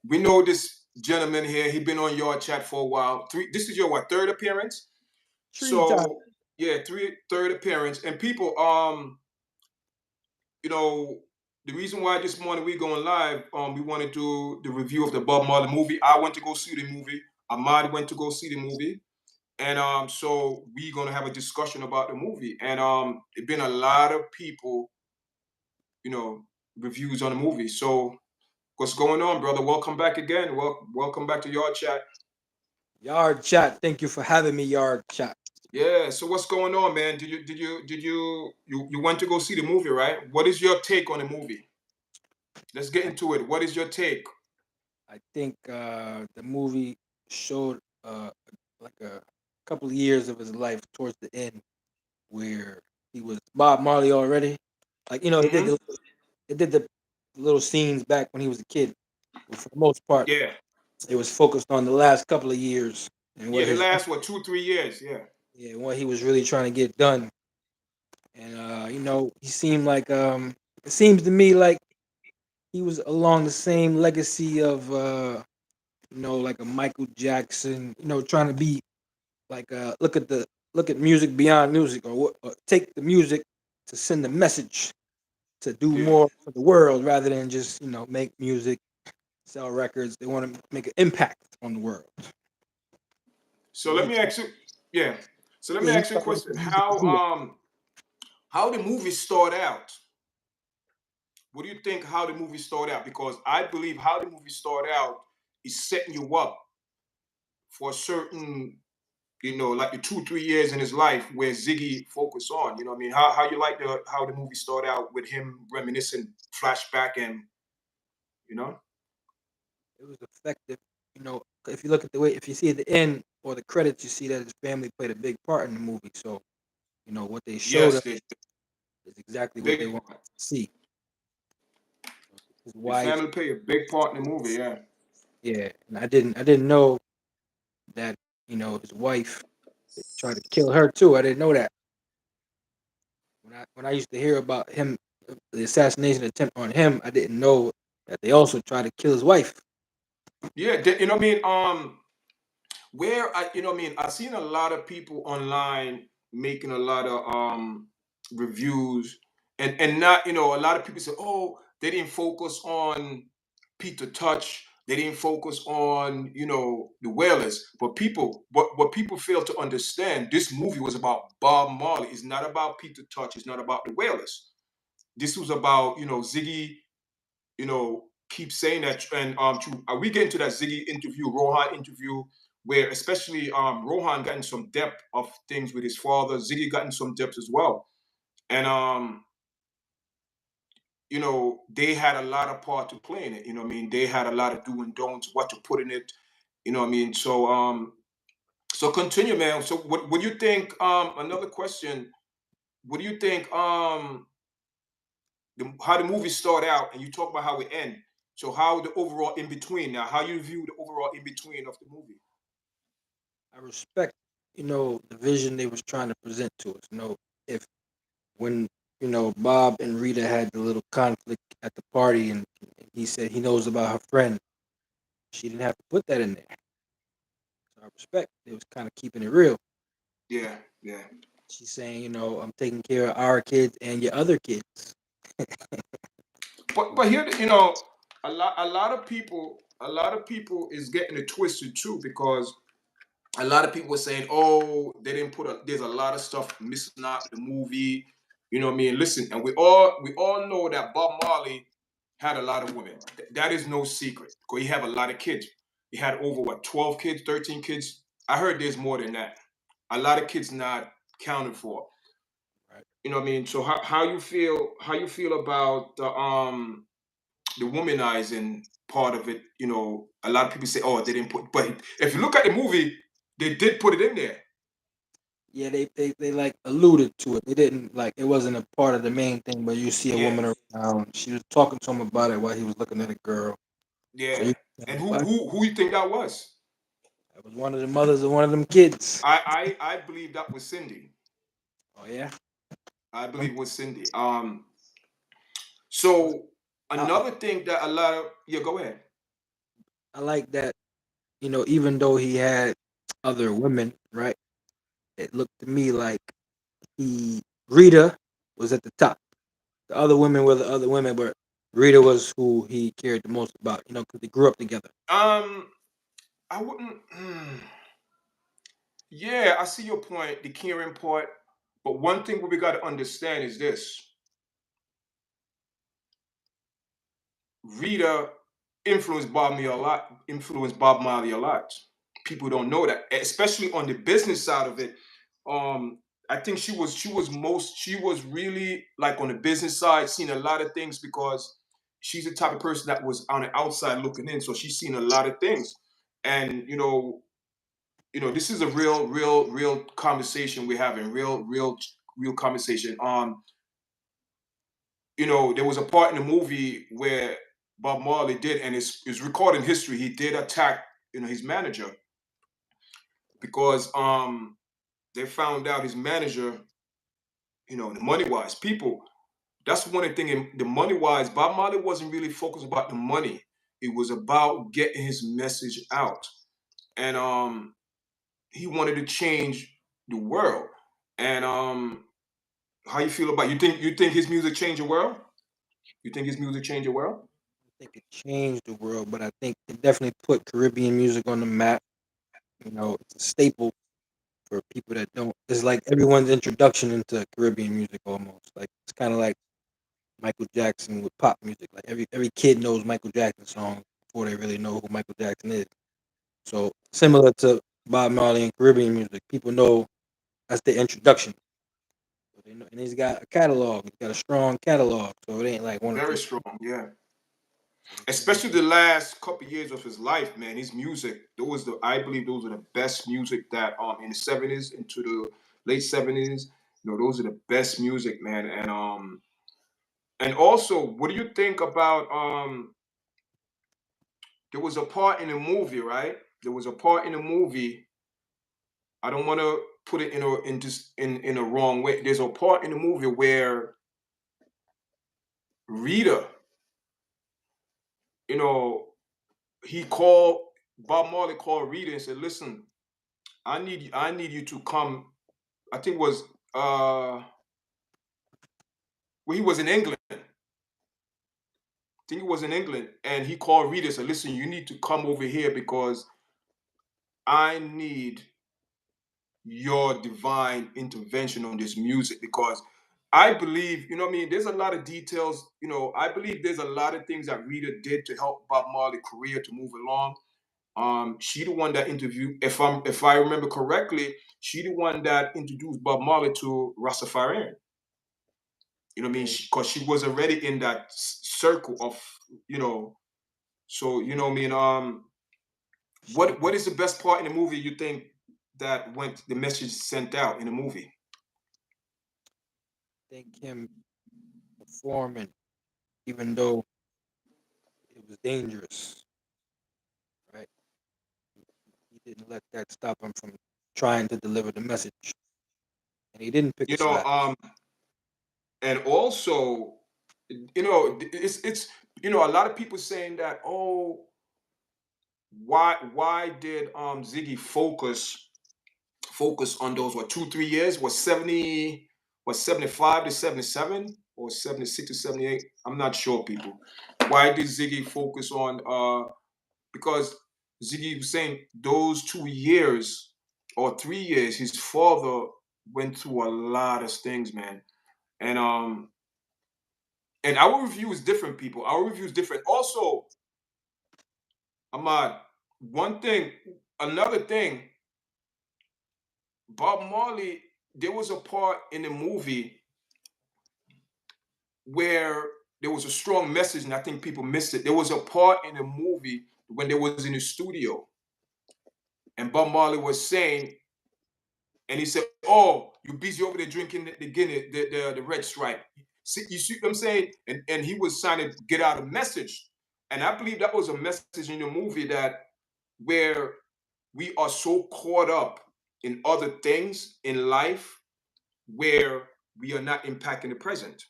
we know this gentleman here. He been on your chat for a while. This is your what, third appearance? Three times. So yeah, third appearance. And people, you know, the reason why this morning we going live, we want to do the review of the Bob Marley movie. I went to go see the movie. Ahmad went to go see the movie. And so we're gonna have a discussion about the movie. And it been a lot of people, you know, reviews on the movie. So what's going on, brother? Welcome back again. Welcome back to your chat. Yard chat. Thank you for having me, Yard chat. Yeah. So what's going on, man? Did you went to go see the movie, right? What is your take on the movie? Let's get I, into it. What is your take? I think the movie showed like a couple of years of his life towards the end where he was Bob Marley already. Like Mm-hmm. it did the little scenes back when he was a kid. But for the most part, Yeah. it was focused on the last couple of years and Yeah. what The his last what 2 3 years. Yeah. yeah what he was really trying to get done. And he seemed like it seems to me like he was along the same legacy of like a Michael Jackson, trying to be like look at music beyond music, or take the music to send a message to do Yeah. more for the world rather than just make music, sell records. They want to make an impact on the world. So So let me ask you. Yeah. So let me he ask you a tried to use question. the music to do it. How the movie start out? What do you think how the movie start out? Because I believe how the movie start out is setting you up for a certain, like the 2 3 years in his life where Ziggy focused on. You know what I mean? How you like how the movie start out with him reminiscing, flashback, and you know? It was effective. If you look at the way, if you see at the end or the credits, you see that his family played a big part in the movie. So what they showed Yes, us the is exactly what they big want part. to see. His The wife, family play a big part in the movie. Yeah. yeah, and I didn't know that his wife tried to kill her too. I didn't know that when I used to hear about him, the assassination attempt on him. I didn't know that they also tried to kill his wife. Yeah, you know what I mean? Where I you know what I mean, I've seen a lot of people online making a lot of reviews, and not, a lot of people say, oh, they didn't focus on Peter Touch, they didn't focus on, the whalers. But what people fail to understand, this movie was about Bob Marley. It's not about Peter Touch, it's not about the whalers. This was about, Ziggy, keep saying that. And we get into that Ziggy interview, Rohan interview, where especially Rohan got in some depth of things with his father. Ziggy got in some depth as well. And they had a lot of part to play in it. You know what I mean? They had a lot of do and don'ts, what to put in it. You know what I mean? So continue, man. So what do you think? Another question. What do you think? How the movie start out, and you talk about how it end. So how the overall in between now? How you view the overall in between of the movie? I respect the vision they was trying to present to us. If when Bob and Rita had the little conflict at the party, and he said he knows about her friend, she didn't have to put that in there. So I respect. It was kind of keeping it real. Yeah, yeah. She's saying, I'm taking care of our kids and your other kids. But here, a lot of people is getting it twisted too, because a lot of people were saying, oh, they didn't put there's a lot of stuff missing out the movie. You know what I mean? Listen, and we all know that Bob Marley had a lot of women. That is no secret, because he had a lot of kids. He had over what, 12 kids, 13 kids. I heard there's more than that. A lot of kids not counted for. Right. You know what I mean? So how you feel about the womanizing part of it? A lot of people say, oh, they didn't put, but if you look at the movie, they did put it in there. Yeah, they like alluded to it. They didn't like it wasn't a part of the main thing, but you see a Yeah, woman around. She was talking to him about it while he was looking at a girl. So yeah. you And who what? who who you think that was? That was one of the mothers of one of them kids. I believe that was Cindy. Oh yeah. I One believe it was Cindy. was So I, another thing that a lot of, yeah, go ahead. I like that, even though he had other women, right? It looked to me like he Rita was at the top. The other women were the other women, but Rita was who he cared the most about, because they grew up together. Um, I wouldn't. Yeah, I see your point, the caring part. But one thing we got to understand is this: Rita influenced Bob Marley a lot. People don't know that, especially on the business side of it. Um, I think she was really like on the business side, seeing a lot of things because she's the type of person that was on the outside looking in, so she's seen a lot of things. And this is a real conversation we're having, real conversation. There was a part in the movie where Bob Marley did, and it's recorded in history. He did attack, his manager because they found out his manager, the money wise people. That's one thing. In the money wise, Bob Marley wasn't really focused about the money. It was about getting his message out, and he wanted to change the world. And how you feel about you think his music changed the world? You think his music changed the world? I think it changed the world, but I think it definitely put Caribbean music on the map. It's a staple for people that don't. It's like everyone's introduction into Caribbean music almost. Like it's kind of like Michael Jackson with pop music. Like every kid knows Michael Jackson songs before they really know who Michael Jackson is. So similar to Bob Marley and Caribbean music, people know that's the introduction. So they know, and he's got a catalog. He's got a strong catalog. So it ain't like one or Very two. strong, yeah. So it's Especially the last couple of years of his life, man. His music, I believe those are the best music that in the '70s into the late '70s. Those are the best music, man. And also, what do you think about there was a part in the movie, right? There was a part in the movie. I don't want to put it in a wrong way. There's a part in the movie where Rita, you know, he called Bob Marley called Rita and said, "Listen, I need you to come." I think it was well, he was in England. I think he was in England, and he called Rita and said, "Listen, you need to come over here because I need your divine intervention on this music because I believe, what I mean, there's a lot of details, I believe there's a lot of things that Rita did to help Bob Marley's career to move along. She the one that interviewed, if I remember correctly, she the one that introduced Bob Marley to Rastafarian. You know what I mean? yeah. Because she was already in that circle of, you know. So you know what I mean. She What is the best part in the movie you think that went the message sent out in the movie? think him performing, even though it was dangerous, right? He didn't let that stop him from trying to deliver the message, and he didn't pick You a know, side. and also, it's a lot of people saying that, oh, why did Ziggy focus on those 2 3 years, was 75 to 77 or 76 to 78? I'm not sure, people. Why did Ziggy focus on because Ziggy was saying those 2 years or 3 years, his father went through a lot of things, man. And our review is different, people. Our review is different. Also, Ahmad, one thing, another thing, Bob Marley, there was a part in the movie where there was a strong message, and I think people missed it. There was a part in the movie when they was in the studio, and Bob Marley was saying, and he said, "Oh, you busy over there drinking the Guinness, the red stripe." You see what I'm saying? And he was trying to get out a message, and I believe that was a message in the movie that where we are so caught up in other things in life where we are not impacting the present.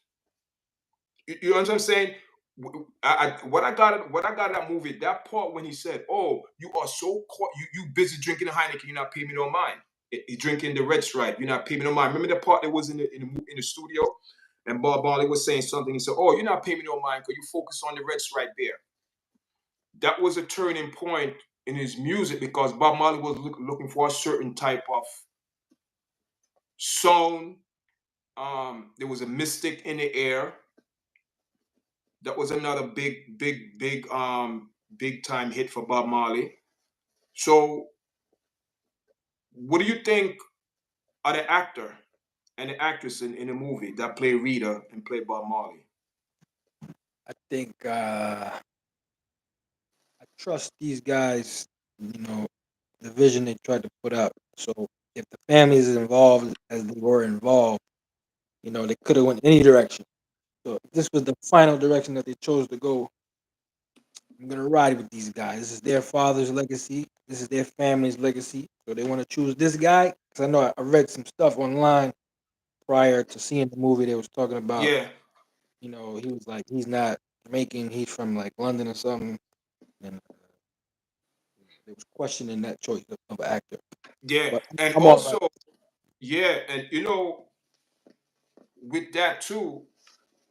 You know what I'm saying? what I got in that movie, that part when he said, "Oh, you are so caught, you busy drinking the Heineken, you're not paying me no mind. You drinking the Red Stripe, you're not paying me no mind." Remember the part that was in the studio, and Bob Marley was saying something. He said, "Oh, you're not paying me no mind because you focus on the Red Stripe there." That was a turning point in his music because Bob Marley was looking for a certain type of sound. There was a mystic in the air. That was another big time hit for Bob Marley. So, what do you think of the actor and the actress in the movie that play Rita and play Bob Marley? I think I trust these guys. The vision they tried to put up. So if the family is involved as they were involved, they could have went any direction. So if this was the final direction that they chose to go, I'm gonna ride with these guys. This is their father's legacy. This is their family's legacy. So they want to choose this guy because I know I read some stuff online prior to seeing the movie. They was talking about, Yeah, he was like he's not Jamaican. He's from like London or something, and they was questioning that choice of actor. yeah, But and I'm all right. also yeah, and with that too,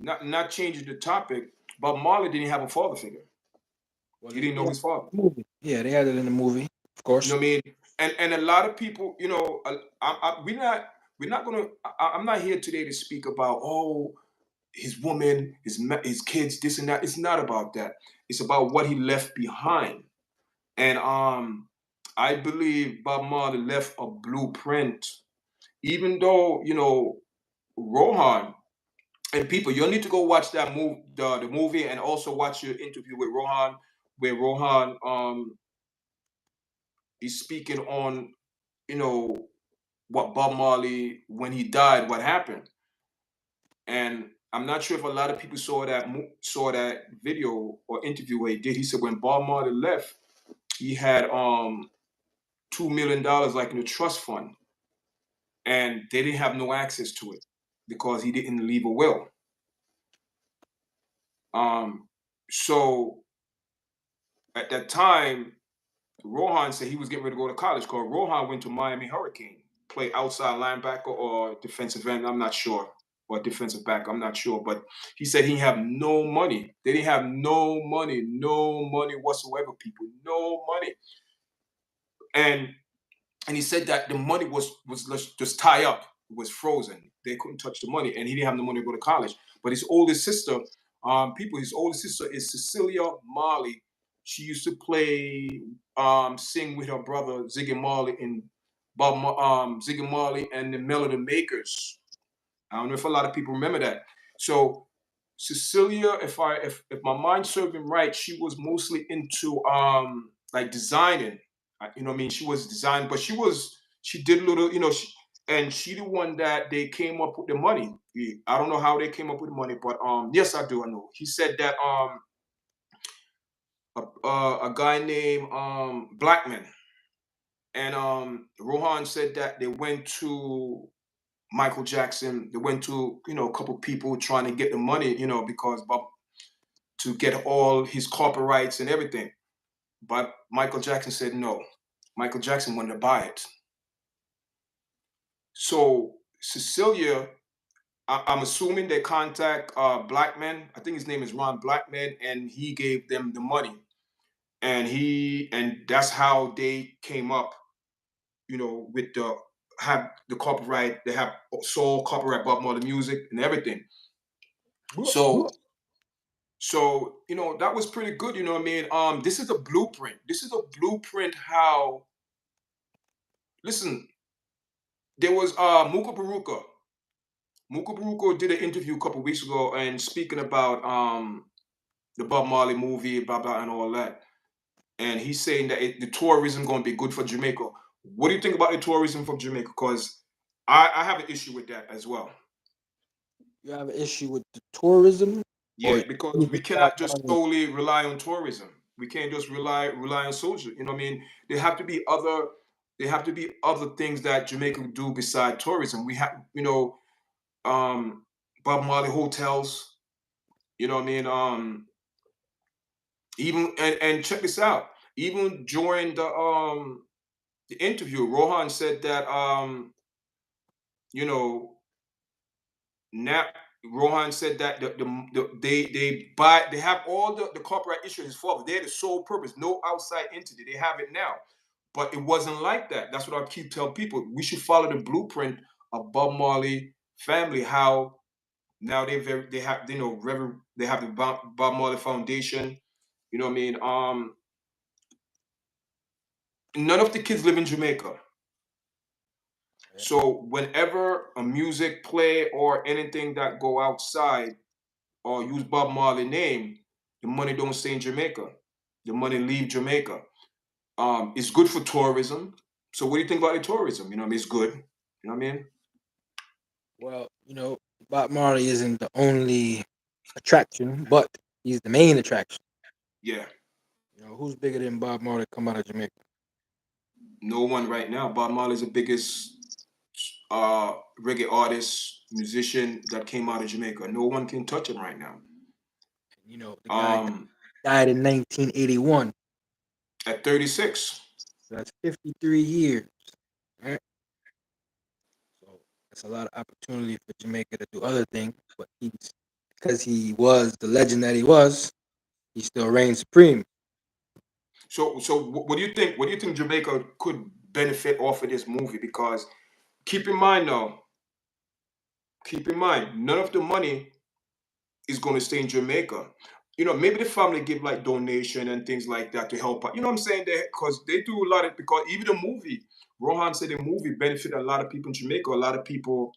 not changing the topic, Bob Marley didn't have a father figure. Well, He didn't they know had his it father. in the movie. Yeah, they had it in the movie, of You course. know what I mean? And a lot of people, we're not gonna. I'm not here today to speak about his woman, his kids, this and that. It's not about that. It's about what he left behind. And I believe Bob Marley left a blueprint. Even though Rohan and people, you'll need to go watch that the movie, and also watch your interview with Rohan, where Rohan is speaking on you know what Bob Marley when he died, what happened. And I'm not sure if a lot of people saw that video or interview where he did. He said when Bob Marley left, he had $2 million like in a trust fund, and they didn't have no access to it because he didn't leave a will. Um, so at that time, Rohan said he was getting ready to go to college because Rohan went to Miami Hurricane, play outside linebacker or defensive end. I'm not sure, or defensive back. I'm not sure, but he said he have no money. They didn't have no money whatsoever. People, no money, and he said that the money was just tie up, it was frozen. They couldn't touch the money, and he didn't have the money to go to college. But his oldest sister, his oldest sister is Cecilia Marley. She used to play, sing with her brother Ziggy Marley in Ziggy Marley and the Melody Makers. I don't know if a lot of people remember that. So Cecilia, if my mind served him right, she was mostly into like designing. You know what I mean? She was designing, but she did a little, and she the one that they came up with the money. I don't know how they came up with the money, but yes, I do. I know. He said that a guy named Blackman and Rohan said that they went to Michael Jackson. They went to a couple people trying to get the money, because Bob to get all his copyrights and everything. But Michael Jackson said no. Michael Jackson wanted to buy it. So Cecilia, I'm assuming they contact Blackman. I think his name is Ron Blackman, and he gave them the money. And that's how they came up, with the have the copyright. They have sole copyright Bob Marley music and everything. So that was pretty good. You know what I mean? This is a blueprint. This is a blueprint how. Listen, there was Muka Baruka. Muka Baruka did an interview a couple weeks ago and speaking about the Bob Marley movie, blah blah, and all that. And he's saying that the tourism going to be good for Jamaica. What do you think about the tourism from Jamaica? Because I have an issue with that as well. You have an issue with the tourism, or Yeah, because you we just not cannot just wanting. solely rely on tourism. We can't just rely on social. You know what I mean? There have to be other there have to be other things that Jamaica do beside tourism. We have, um, Bob Marley hotels. You know what I mean? Even and check this out. Even during the interview, Rohan said that you know now Rohan said that they have all the copyright issues for they're the sole purpose, no outside entity. They have it now. But it wasn't like that. That's what I keep telling people. We should follow the blueprint of Bob Marley family, how now they have they have the Bob Marley Foundation. You know what I mean? None of the kids live in Jamaica. Yeah. So whenever a music play or anything that go outside or use Bob Marley name, the money don't stay in Jamaica. The money leave Jamaica. It's good for tourism. So what do you think about the tourism? You know what I mean? It's good. You know what I mean? Well, Bob Marley isn't the only attraction, but he's the main attraction. Yeah. Who's bigger than Bob Marley come out of Jamaica? No one right now. Bob Marley's the biggest reggae artist, musician that came out of Jamaica. No one can touch him right now. The guy Um, died in 1981. at 36. So that's 53 years. Right? So that's a lot of opportunity for Jamaica to do other things, but because he was the legend that he was, he still reigns supreme. So what do you think? What do you think Jamaica could benefit off of this movie? Because keep in mind now, keep in mind, none of the money is going to stay in Jamaica. Maybe the family give like donation and things like that to help out. You know what I'm saying? Because they do a lot of because even the movie, Rohan said the movie benefited a lot of people in Jamaica. A lot of people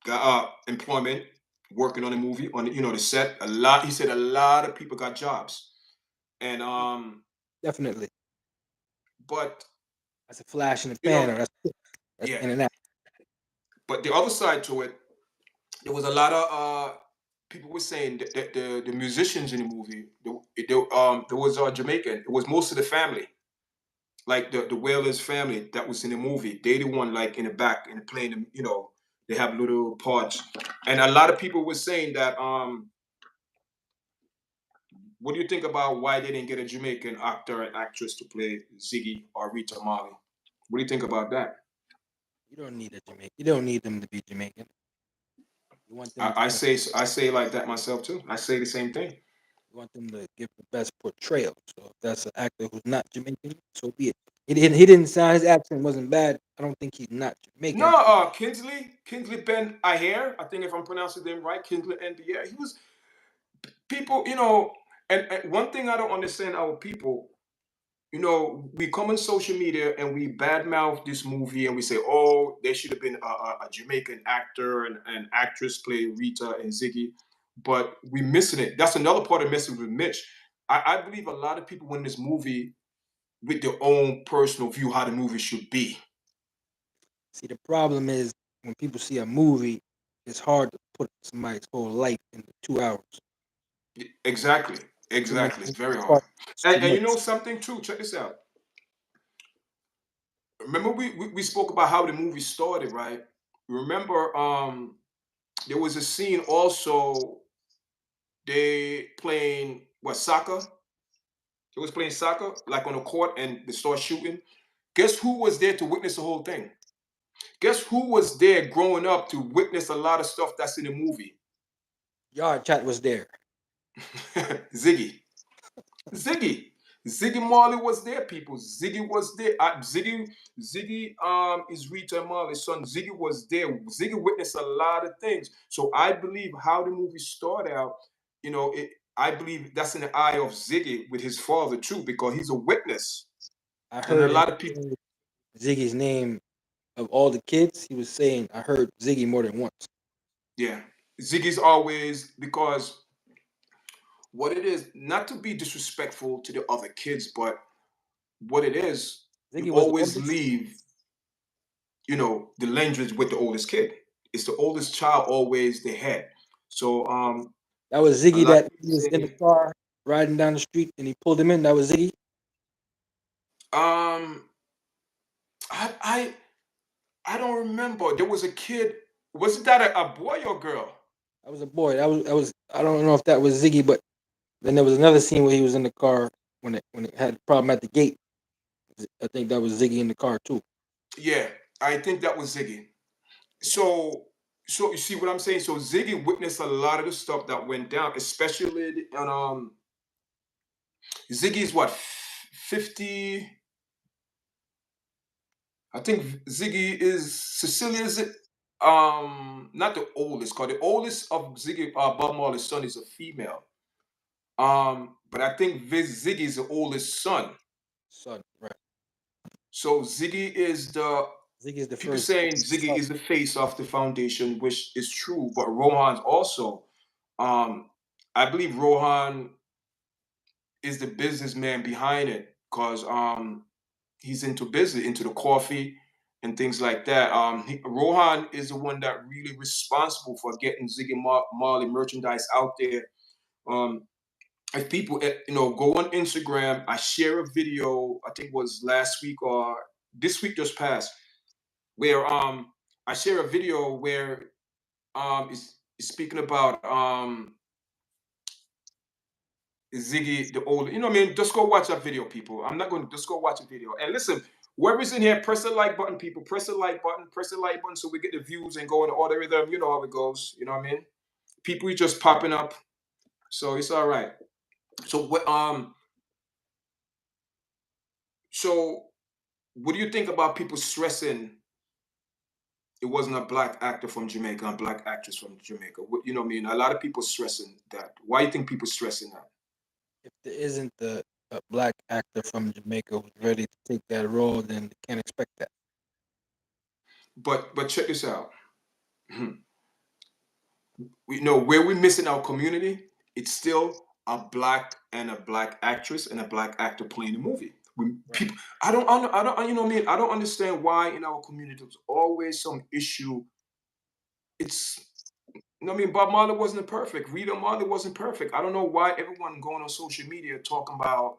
got employment working on the movie on the set. A lot. He said a lot of people got jobs, and Definitely. but That's a flash in the you pan, know, or that's yeah. in and out. But the other side to it, there was a lot of people were saying that the musicians in the movie, there was Jamaican. It was most of the family, like the Whalers family that was in the movie. They the one like in the back and playing. They have little parts, and a lot of people were saying that. What do you think about why they didn't get a Jamaican actor and actress to play Ziggy or Rita Marley? What do you think about that? You don't need a Jamaican. You don't need them to be Jamaican. You want them to I say like that myself too. I say the same thing. give the best portrayal. So if that's an actor who's not Jamaican, so be it. He didn't sound his accent wasn't bad. I don't think he's not No, Jamaican. Kingsley Ben Aher. I think if I'm pronouncing them right, Kingsley Ben Aher. He was people, and one thing I don't understand our people. We come on social media and we badmouth this movie and we say, oh, there should have been a Jamaican actor and actress play Rita and Ziggy, but we missing it. That's another part of messing with Mitch. I believe a lot of people in this movie with their own personal view how the movie should be. See, the problem is when people see a movie, it's hard to put somebody's whole life into 2 hours. Exactly, Too much. exactly. It's very It's hard. hard. It's too And you know much. something too. Check this out. Remember we spoke about how the movie started, right? Remember, there was a scene also they playing what soccer. They was playing soccer like on a court and they start shooting. Guess who was there to witness the whole thing? Guess who was there growing up to witness a lot of stuff that's in the movie? Yard chat was there. Ziggy. Ziggy. Ziggy Marley was there, people. Ziggy was there. Ziggy is Rita Marley's son. Ziggy was there. Ziggy witnessed a lot of things. So I believe how the movie started out, I believe that's in the eye of Ziggy with his father too, because he's a witness. I And a heard him lot of people, say Ziggy's name of all the kids. He was saying I heard Ziggy more than once. yeah. Ziggy's always because what it is, not to be disrespectful to the other kids, but what it is, you Ziggy was the always oldest. leave the language with the oldest kid. It's the oldest child always the head. So That was a Ziggy lot that of people he was in the say car riding down the street and he pulled him in. That was Ziggy. um I I I don't remember. There was a kid. Was it that a boy or girl? That was a boy. That was. I don't know if that was Ziggy, but Then there was another scene where he was in the car when it had a problem at the gate. I think that was Ziggy in the car too. Yeah, I think that was Ziggy. Yeah. So, so you see what I'm saying? So Ziggy witnessed a lot of the stuff that went down, especially on Ziggy's what 50. I think Ziggy is Cecilia's not the oldest, cause the oldest of Ziggy Bob Marley's son is a female. But I think Ziggy is the oldest son. Son, right? So Ziggy is the Ziggy's the people first saying Ziggy son. is the face of the foundation, which is true. But Rohan's also, um, I believe Rohan is the businessman behind it, cause he's into business, into the coffee and things like that. Rohan is the one that really responsible for getting Ziggy Marley merchandise out there. Um, if people, go on Instagram, I share a video. I think it was last week or this week just passed, where I share a video where is speaking about Ziggy, the old, what I mean? Just go watch that video, people. I'm not going to just go watch a video. And listen, whoever's in here, press the like button, people. Press the like button, press the like button so we get the views and go in order with them. You know how it goes. You know what I mean? People are just popping up. So it's all right. So so what do you think about people stressing it wasn't a black actor from Jamaica, a black actress from Jamaica? You know what I mean? A lot of people stressing that. Why do you think people stressing that? If there isn't a black actor from Jamaica who's ready to take that role, then they can't expect that. But check this out. We know where we're missing our community. It's still a black actress and a black actor playing the movie. Right. People, I don't, you know what I mean. I don't understand why in our community there's always some issue. It's, you know what I mean. Bob Marley wasn't perfect. Rita Marley wasn't perfect. I don't know why everyone going on social media talking about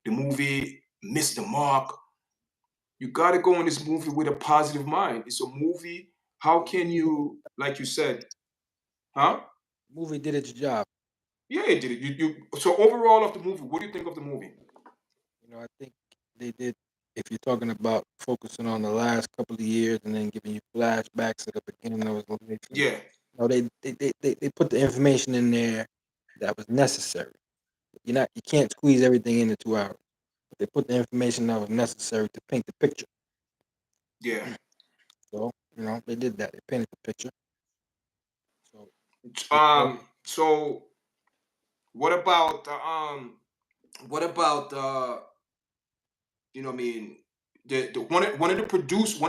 the movie missed the mark. You got to go in this movie with a positive mind. It's a movie. How can you, like you said, huh? Movie did its job. Yeah, it did it. So overall of the movie, what do you think of the movie? I think they did. If you're talking about focusing on the last couple of years and then giving you flashbacks at the beginning of his life, and Yeah, they put the information in there that was necessary. You can't squeeze everything into 2 hours. But they put the information that was necessary to paint the picture. yeah. So they did that. They painted the picture. So So what about what about what I mean, the one of the producer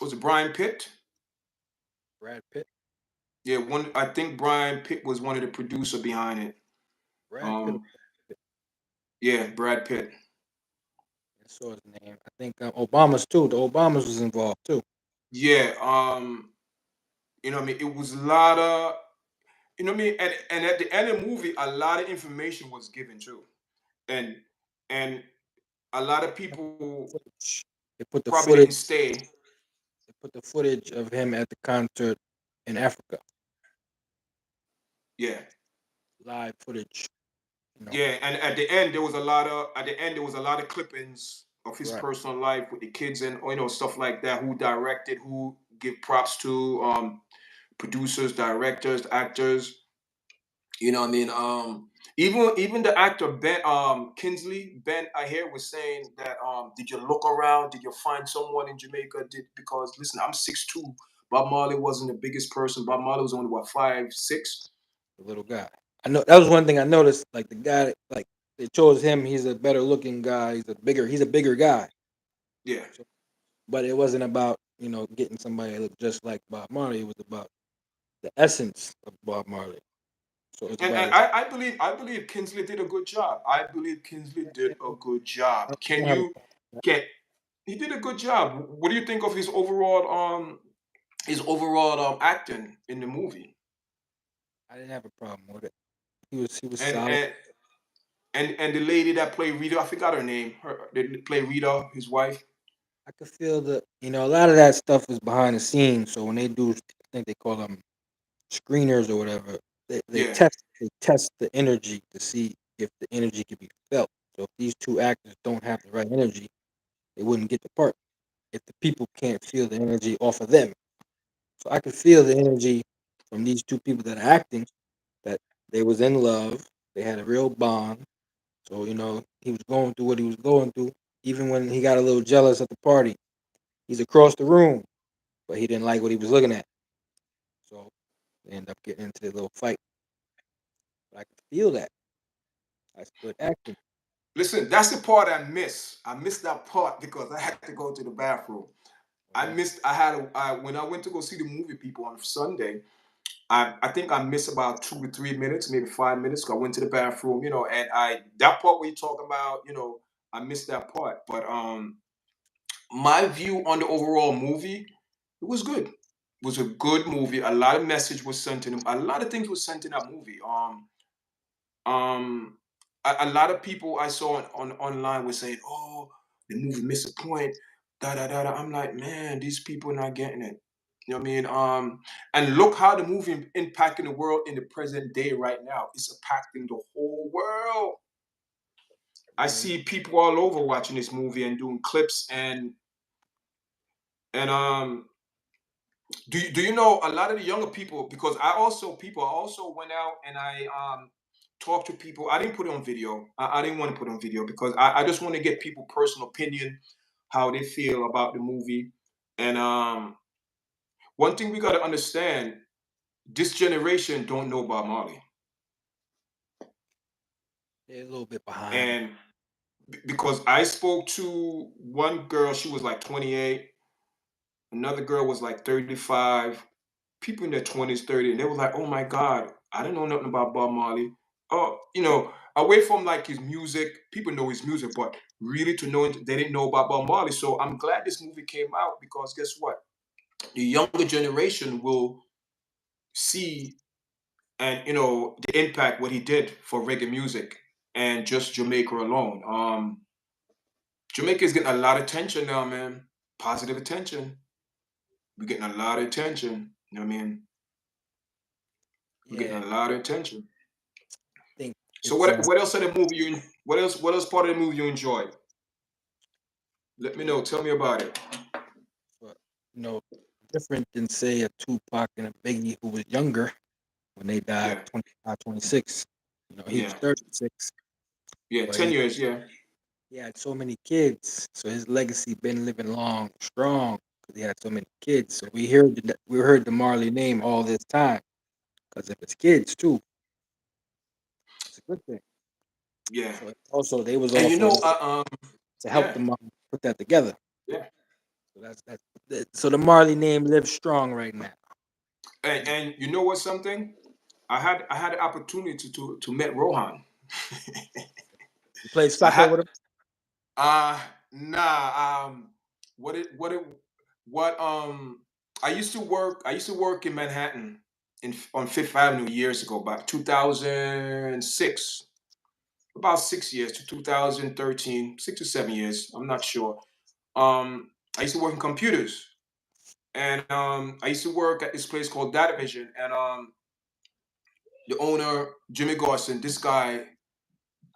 was it Brian Pitt? Brad Pitt, Yeah, one I think Brian Pitt was one of the producer behind it. Brad Pitt, Um, yeah, Brad Pitt. I saw his name. I think Obama's too. The Obamas was involved too. Yeah, what I mean, it was a lot of, what I mean, and at the end of the movie, a lot of information was given too, and and a lot of people Footage. They put the probably didn't footage. stay. They put the footage of him at the concert in Africa. Yeah, Live footage. yeah, and at the end there was a lot of clippings of his Right. personal life with the kids and stuff like that. Who directed? Who give props to? Producers, directors, actors. You know what I mean? Even the actor Ben Kinsley Ben I hear was saying that did you look around? Did you find someone in Jamaica? Because listen, I'm 6'2". Bob Marley wasn't the biggest person. Bob Marley was only what 5'6". The little guy. I know that was one thing I noticed. Like the guy, like they chose him. He's a better looking guy. He's a bigger guy. Yeah. So, but it wasn't about getting somebody that looked just like Bob Marley. It was about the essence of Bob Marley. So it's And, about and his. I believe Kinsley did a good job. I believe Kinsley did a good job. I Can don't have a you problem with can He did a good job. What do you think of his overall acting in the movie? that. I didn't have a problem with it. He was And solid. and the lady that played Rita, I forgot her name. Her that played Rita, his wife. I could feel a lot of that stuff is behind the scenes. So when they do, I think they call them screeners or whatever, they Yeah. test the energy to see if the energy can be felt. So if these two actors don't have the right energy, they wouldn't get the part. If the people can't feel the energy off of them, so I could feel the energy from these two people that are acting, that they was in love, they had a real bond. So he was going through what he was going through. Even when he got a little jealous at the party, he's across the room, but he didn't like what he was looking at. So they end up getting into a little fight. But I could feel that. That's good acting. Listen, that's the part I miss. I missed that part because I had to go to the bathroom. I Okay. missed. When I went to go see the movie people on Sunday. I think I missed about 2 to 3 minutes, maybe 5 minutes. 'Cause I went to the bathroom, and I that part where you talk about, I missed that part. But my view on the overall movie, it was good. It was a good movie. A lot of message was sent in him. A lot of things was sent in that movie. Um, a lot of people I saw on online were saying, "Oh, the movie missed a point." Da da da da. I'm like, man, these people not getting it. You know what I mean? And look how the movie impacting the world in the present day right now. It's impacting the whole world. I Hmm. see people all over watching this movie and doing clips and do you know a lot of the younger people, because I also went out and I talked to people. I didn't put it on video. I didn't want to put it on video because I just want to get people personal opinion, how they feel about the movie. And one thing we got to understand, this generation don't know Bob Marley. They're a little bit behind. And because I spoke to one girl, she was like 28, another girl was like 35, people in their 20s, 30, and they were like, "Oh my God, I didn't know nothing about Bob Marley." Oh, away from like his music, people know his music, but really to know it, they didn't know about Bob Marley. So I'm glad this movie came out because guess what? The younger generation will see and the impact what he did for reggae music and just Jamaica alone. Jamaica is getting a lot of attention now, man. Positive attention. We're getting a lot of attention. You know what I mean? We're getting Yeah, a lot of attention. I think So it's what else of the movie what else part of the movie you enjoyed? Let me know. Tell me about it. uh, you know different than say a Tupac and a Biggie who was younger when they died, Yeah. 25, 26. He was Yeah. 36, Yeah. but 10 years. Yeah. he had so many kids, so his legacy been living long, strong, because he had so many kids. So we heard the Marley name all this time because of his kids too. It's a good thing. Yeah. So also they was And also to help yeah. them put that together. Yeah. So so the Marley name lives strong right now. And you know what something? I had the opportunity to meet Rohan. You played I soccer had with him. uh nah what it what I used to work in Manhattan on Fifth Avenue years ago, about 2006, about 6 years to 2013, 6 to 7 years, I'm not sure. I used to work in computers, and I used to work at this place called Data Vision, and the owner Jimmy Garson, this guy,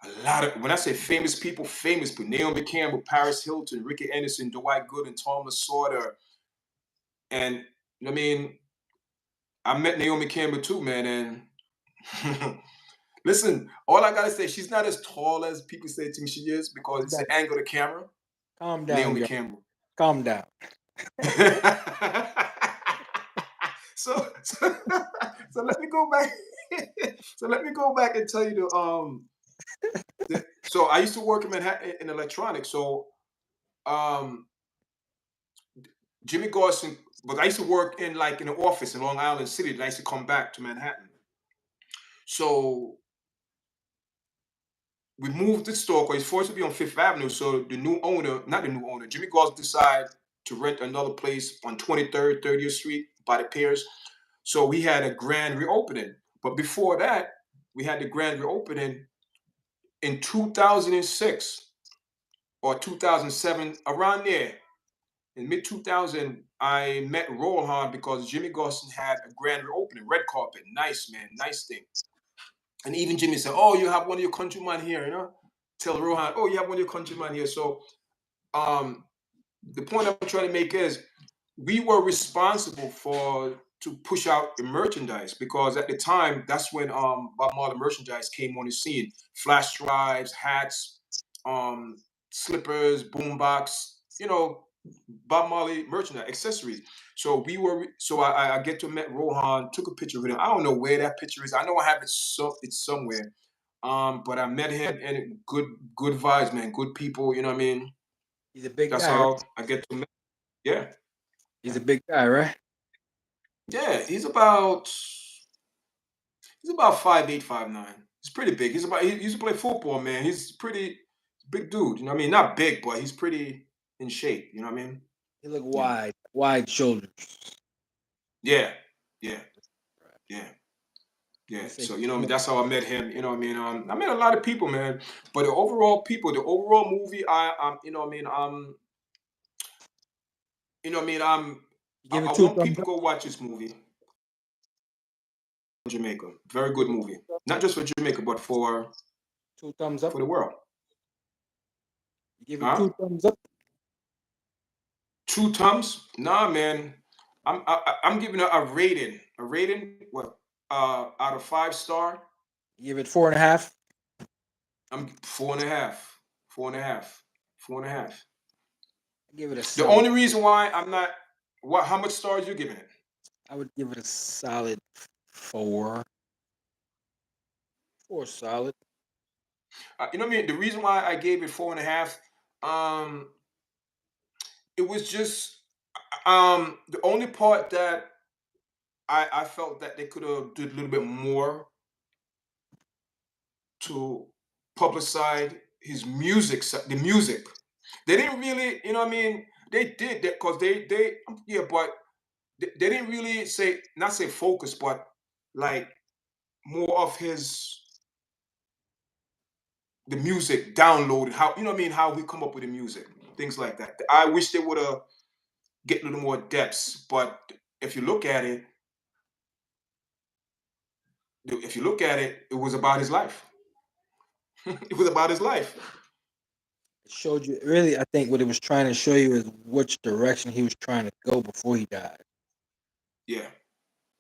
a lot of, when I say famous people, Naomi Campbell, Paris Hilton, Ricky Anderson, Dwight Gooden, Thomas Sauter, and I mean, I met Naomi Campbell too, man, and listen, all I gotta say, she's not as tall as people say to me she is because Calm it's down. the angle of the camera. Calm down, Naomi yo. Campbell. Calm down. so so let me go back. So let me go back and tell you so I used to work in Manhattan in electronics. So um Jimmy Garson, but I used to work in like in an office in Long Island City. And I used to come back to Manhattan. So we moved the store because it's forced to be on Fifth Avenue. So the new owner, not the new owner, Jimmy Garson decided to rent another place on 23rd, 30th Street by the piers. So we had a grand reopening. But before that, we had the grand reopening in 2006 or 2007, around there. in mid 2000, I met Rohan because Jimmy Garson had a grand opening, red carpet, nice man, nice thing. And even Jimmy said, "Oh, you have one of your countrymen here, you know." Tell Rohan, "Oh, you have one of your countrymen here." So um, the point I'm trying to make is we were responsible for to push out the merchandise because at the time that's when Bob Marley merchandise came on the scene. Flash drives, hats, um, slippers, boombox, Bob Marley merchandise, accessories. So I get to meet Rohan, took a picture with him. I don't know where that picture is. I know I have it it's somewhere. But I met him and good vibes, man. Good people, you know what I mean? He's a big That's guy, right? how I get to meet. Yeah. He's a big guy, right? Yeah, he's about 5'8", 5'9". He's pretty big. He used to play football, man. He's pretty big dude. You know what I mean? Not big, but he's pretty in shape. You know what I mean? He look Yeah. wide shoulders. Yeah. Yeah. Right. Yeah. You Yeah. say So you know, that's how I met him. You know what I mean? I met a lot of people, man. But the overall movie, you give I it two want thumbs people up. to go watch this movie. Jamaica, very good movie. Not just for Jamaica, but Two thumbs up. for the world. You give it Huh? two thumbs up. Two thumbs? Nah, man. I'm giving it a rating. A rating? What? Out of 5 star, You give it 4.5. I'm 4.5. 4.5. 4.5. I give it a The solid. only reason why I'm not what how much stars you giving it? I would give it a solid four. Four solid. You know what I mean? The reason why I gave it 4.5, um, it was just the only part that I felt that they could have did a little bit more to publicize his music, the music. They didn't really, you know what I mean? They did that because yeah, but they didn't really not say focus, but like more of the music downloaded, how, you know what I mean? How we come up with the music, things like that. I wish they would have get a little more depths, but if you look at it, it was about his life. It was about his life. It showed you really. I think what it was trying to show you is which direction he was trying to go before he died. Yeah,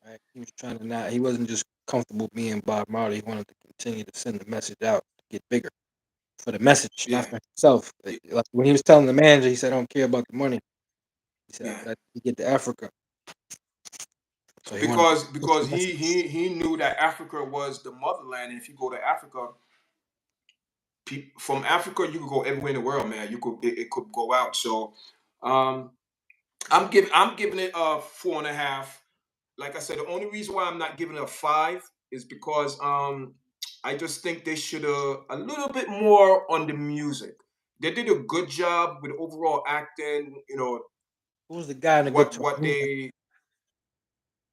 Right? He was trying to not. He wasn't just comfortable being Bob Marley. He wanted to continue to send the message out, to get bigger for the message, not yeah, for himself. Like when he was telling the manager, he said, "I don't care about the money." He said, yeah. "I to get to Africa." So he wanted to push Because the message. he knew that Africa was the motherland, and if you go to Africa, from Africa you could go everywhere in the world, man. It could go out. So um, I'm giving it a 4.5. Like I said, the only reason why I'm not giving it a 5 is because I just think they should have a little bit more on the music. They did a good job with overall acting. Who was the guy in the what guitar? what they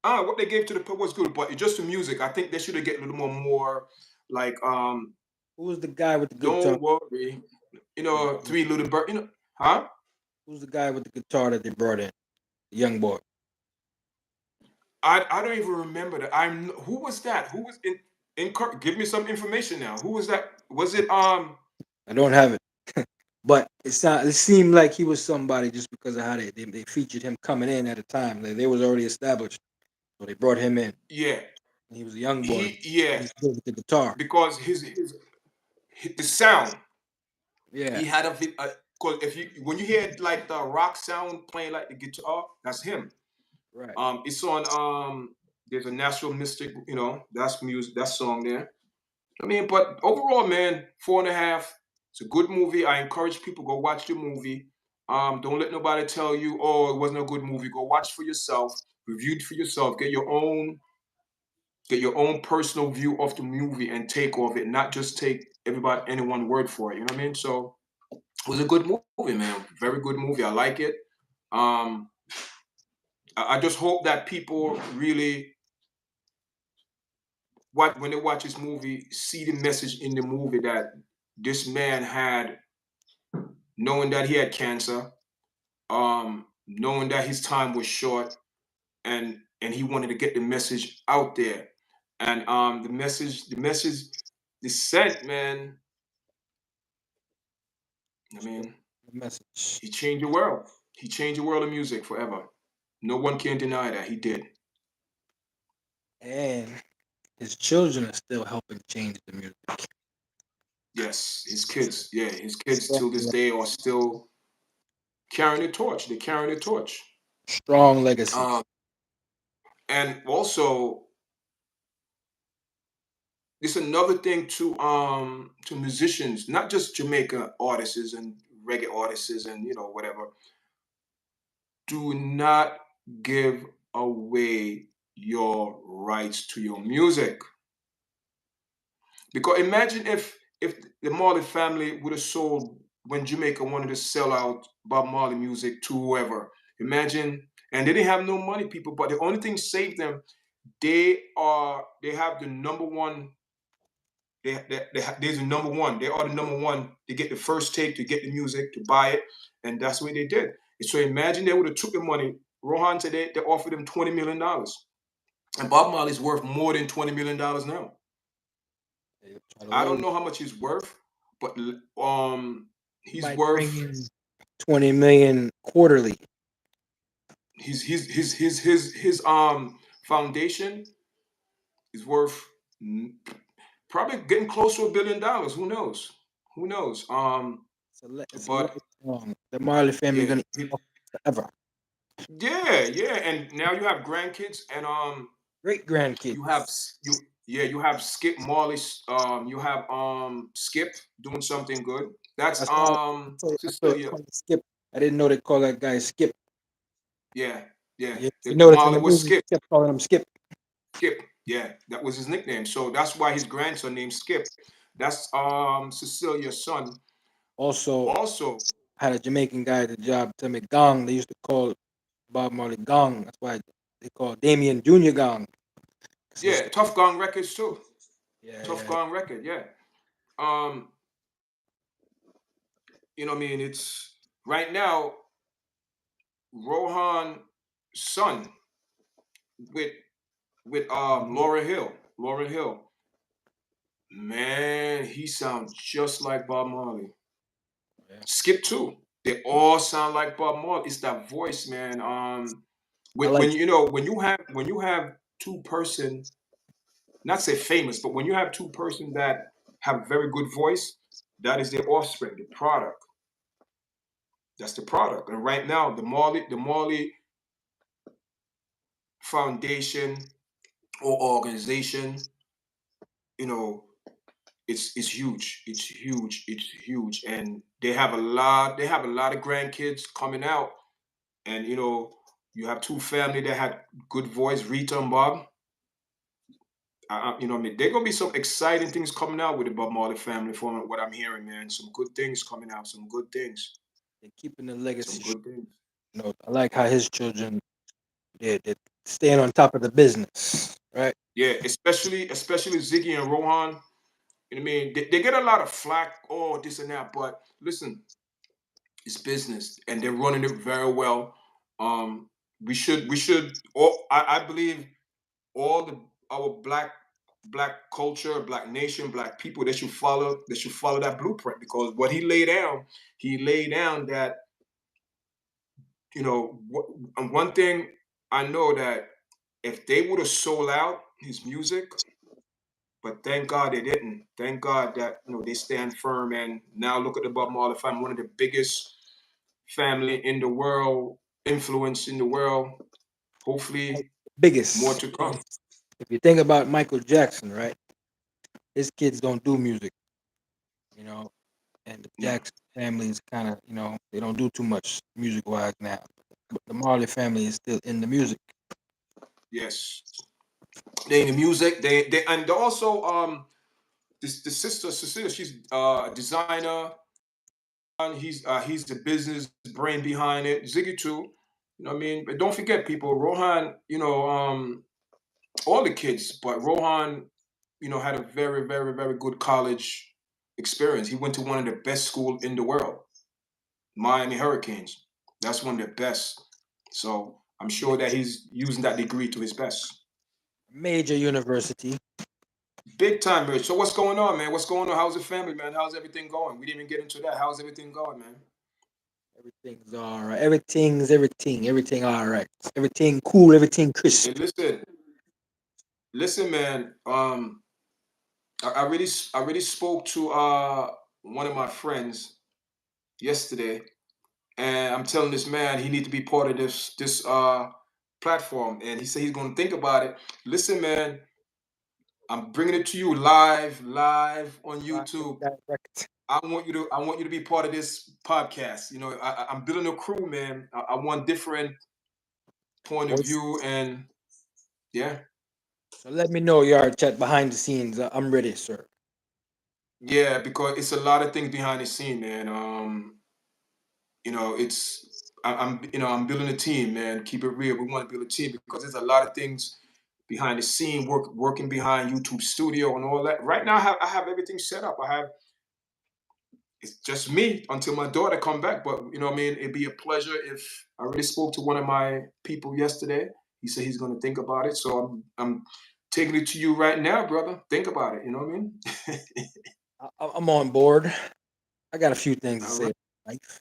what they gave to the was good, but it's just the music. I think they should have get a little more like Who was the guy with the guitar? don't worry, three little bird, huh? Who's the guy with the guitar that they brought in? The young boy. I don't even remember that. Who was that? Who was in give me some information now. Who was that? Was it I don't have it, but it's not. It seemed like he was somebody just because of how they featured him coming in at a time. They was already established, so they brought him in. yeah, And he was a young boy. yeah, He's good with the guitar. because the sound Yeah, he had because if you when you hear like the rock sound playing like the guitar, that's him. right. It's on there's a Natural Mystic, that's music, that song there. I mean, but overall, man, 4.5. It's a good movie. I encourage people go watch the movie. Don't let nobody tell you, oh, it wasn't a good movie. Go watch for yourself, review it for yourself, get your own personal view of the movie and take of it, not just take anyone word for it. You know what I mean? So it was a good movie, man. Very good movie. I like it. Um, I just hope that people really when they watch this movie, see the message in the movie that this man had, knowing that he had cancer. knowing that his time was short, and he wanted to get the message out there. And the message the sent, man, I Sure. mean, The message. he changed the world. He changed the world of music forever. No one can deny that he did. And his children are still helping change the music. Yes, his kids, yeah, his kids Strong, till this day are still carrying the torch. They're carrying the torch. strong legacy. Um, and also, it's another thing to musicians, not just Jamaica artists and reggae artists and whatever. Do not give away your rights to your music. Because imagine if the Marley family would have sold when Jamaica wanted to sell out Bob Marley music to whoever. Imagine, and they didn't have no money, people. But the only thing saved them, they have the number one. They're the number one. They are the number one. They get the first take to get the music to buy it, and that's what they did. So imagine they would have took the money. Rohan today they offered him $20 million, and Bob Marley's worth more than $20 million now. They try to I load don't it. know how much he's worth, but He he's might bring worth in 20 million quarterly. his foundation is worth probably getting close to $1 billion. Who knows? Who knows? It's a But lifelong. The Marley family yeah, gonna eat forever. yeah, and now you have grandkids, and Great you have grandkids. you have Skip Marley, you have Skip doing something good. That's That's why I saw it Cecilia. called Skip. I didn't know they call that guy Skip. Yeah, yeah. You The notice in the Marley was movie, Skip. they kept calling him Skip. Skip. Yeah, that was his nickname. So that's why his grandson named Skip. That's Cecilia's son. Also, Also, had a Jamaican guy at the job tell me Gong. They used to call Bob Marley Gong. That's why they call Damien Junior Gong. 'Cause yeah, Tough Gong Records too. yeah, Tough yeah. Gong Record, yeah. Um, what I mean, it's right now Rohan son with Laura Hill. Laura Hill. Man, he sounds just like Bob Marley. Yeah. Skip too. They all sound like Bob Marley. It's that voice, man. I When like when you have two-person, not say famous, but when you have two-person that have very good voice, that is their offspring, the product. That's the product. And right now, the Marley Foundation or organization, you know, it's huge. It's huge. It's huge. And they have a lot of grandkids coming out. And you have two family that had good voice, Rita and Bob. What I mean, there gonna be some exciting things coming out with the Bob Marley family, from what I'm hearing, man. Some good things coming out. Some good things. they're keeping the Some legacy. good things. I like how his children they're staying on top of the business, right? Yeah, especially Ziggy and Rohan. You know what I mean? They get a lot of flack, oh, this and that, but listen, it's business, and they're running it very well. We should. All I believe all our black culture, black nation, black people, they should follow that blueprint, because what he laid down that and one thing I know, that if they would have sold out his music, but thank God they didn't. Thank God that they stand firm, and now look at the Bob Marley family, one of the biggest family in the world, influence in the world. Like, Hopefully, more biggest. to come. If you think about Michael Jackson, right? His kids don't do music, you know, and the No, Jackson family is kind of, they don't do too much music wise now. But the Marley family is still in the music. yes, they in the music. They and also the sister Cecilia, she's a designer. He's the business brain behind it. Ziggy too. What I mean? But don't forget, people, Rohan, all the kids, but Rohan, had a very, very, very good college experience. He went to one of the best school in the world, Miami Hurricanes. That's one of the best. So I'm sure that he's using that degree to his best. Major university. Big time, Rich. So what's going on, man? What's going on? How's the family, man? How's everything going? We didn't even get into that. How's everything going, man? Everything's all right. Everything's everything. Everything all right. Everything cool. Everything Hey, crisp. listen, man. I really spoke to one of my friends yesterday, and I'm telling this man he need to be part of this platform, and he said he's going to think about it. Listen, man, I'm bringing it to you live on Live and YouTube. direct. I want you to be part of this podcast. You know, I'm building a crew, man. I want different point of Voice. view, and yeah, So let me know your chat behind the scenes. I'm ready, sir. yeah, because it's a lot of things behind the scene, man. You know, I'm building a team, man. Keep it real. We want to build a team because there's a lot of things behind the scene, working behind YouTube studio and all that. Right now, I have everything set up. It's just me until my daughter come back. But you know what I mean? It'd be a pleasure if I already spoke to one of my people yesterday. He said he's gonna think about it. So I'm taking it to you right now, brother. Think about it. You know what I mean? I'm on board. I got a few things to All say. right. Life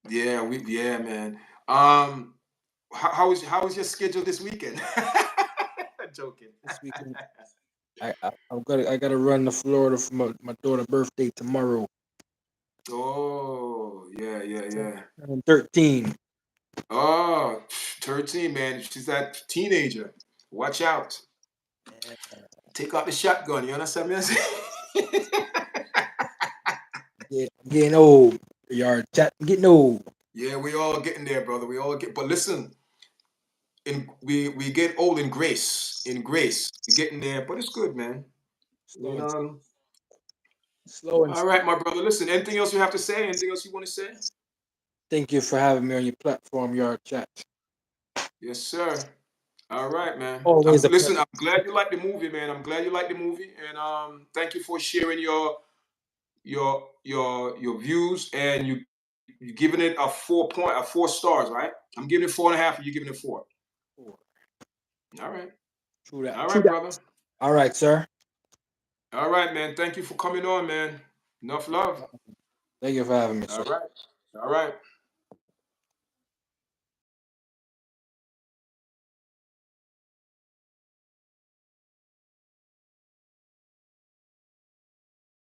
Yeah, man. Um, how is your schedule this weekend? Joking. this weekend. I gotta run to Florida for my daughter's birthday tomorrow. Oh, yeah, yeah, yeah. I'm 13. Oh, 13, man. She's that teenager. Watch out. Yeah, Take out the shotgun. You understand me? I'm getting old. Yard chat. I'm getting old. Yeah, we all getting there, brother. We all get. But listen, we get old in grace. In grace, we're getting there. But it's good, man. Slow You and know. slow and All steady. right, my brother. Listen. Anything else you have to say? Anything else you want to say? Thank you for having me on your platform, Yard Chat. Yes, sir. All right, man. Always a Listen. pleasure. I'm glad you like the movie, man. I'm glad you like the movie, and thank you for sharing your views, and you giving it a 4 stars, right? I'm giving it 4.5, and you're giving it 4. All right. True that. All True right, that. brother. All right, sir. All right, man. Thank you for coming on, man. Enough love. Thank you for having me, All sir. right. All right.